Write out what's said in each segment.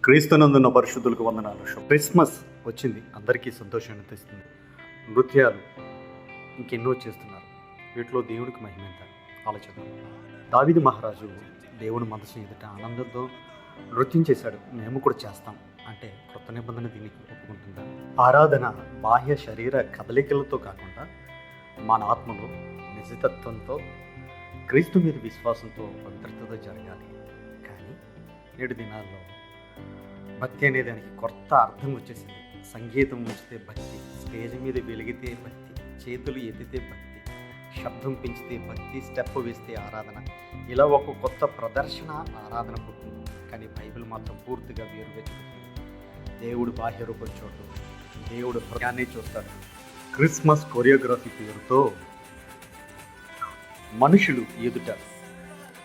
క్రీస్తునందున్న పరిశుద్ధులకు వందనాలు. క్రిస్మస్ వచ్చింది, అందరికీ సంతోషాన్ని తెస్తుంది. నృత్యాలు ఇంకెన్నో చేస్తున్నారు. వీటిలో దేవునికి మహిమ ఎంత ఆలోచిద్దాం. దావీదు మహారాజు దేవుని మనసు ఎదుట ఆనందంతో నృత్యం చేశాడు. మేము కూడా చేస్తాం అంటే కొత్త నిబంధన దీనికి ఒప్పుకుంటుందా? ఆరాధన బాహ్య శరీర కదలికలతో కాకుండా మన ఆత్మలో నిజతత్వంతో క్రీస్తు మీద విశ్వాసంతో పవిత్రతతో జరగాలి. కానీ నేడు దినాల్లో భక్తి అనే దానికి కొత్త అర్థం వచ్చేసింది. సంగీతం ఉంచితే భక్తి, స్టేజ్ మీద వెలిగితే భక్తి, చేతులు ఎత్తితే భక్తి, శబ్దం పెంచితే భక్తి, స్టెప్ వేస్తే ఆరాధన, ఇలా ఒక కొత్త ప్రదర్శన ఆరాధన పుట్టింది. కానీ బైబిల్ మాత్రం పూర్తిగా వేరుగా చెబుతుంది. దేవుడు బాహ్య రూపం చూడదు, దేవుడు హృదయాన్ని చూస్తాడు. క్రిస్మస్ కొరియోగ్రఫీ పేరుతో మనుషులు ఎదుట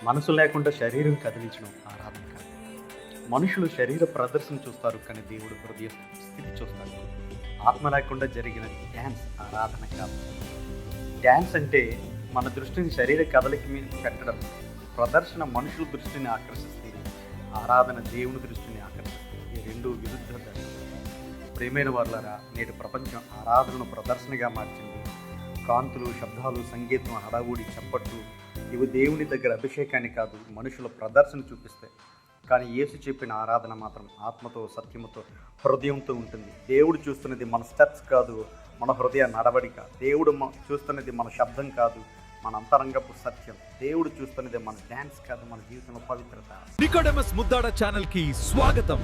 మనసు లేకుండా శరీరం కదిలించడం ఆరాధన కాదు. మనుషులు శరీర ప్రదర్శన చూస్తారు, కానీ దేవుడు హృదయ స్థితి చూస్తాడు. ఆత్మ లేకుండా జరిగిన డ్యాన్స్ ఆరాధన కాదు. డ్యాన్స్ అంటే మన దృష్టిని శరీర కదలిక మీద పెట్టడం. ప్రదర్శన మనుషుల దృష్టిని ఆకర్షిస్తే, ఆరాధన దేవుని దృష్టిని ఆకర్షిస్తే. ఈ రెండు విరుద్ధ దర్శనం. ప్రేమైన వారులారా, నేటి ప్రపంచం ఆరాధనను ప్రదర్శనగా మార్చింది. కాంతులు, శబ్దాలు, సంగీతం, హడావుడి, చప్పట్లు ఇవి దేవుని దగ్గర అభిషేకాన్ని కాదు, మనుషుల ప్రదర్శన చూపిస్తాయి. కానీ యేసు చెప్పిన ఆరాధన మాత్రం ఆత్మతో, సత్యముతో, హృదయంతో ఉంటుంది. దేవుడు చూస్తున్నది మన స్టెప్స్ కాదు, మన హృదయ నడవడిక. దేవుడు చూస్తున్నది మన శబ్దం కాదు, మన అంతరంగపు సత్యం. దేవుడు చూస్తున్నది మన డ్యాన్స్ కాదు, మన జీవితంలో పవిత్రత. నికోడెమస్ ముద్దాడ ఛానల్ కి స్వాగతం.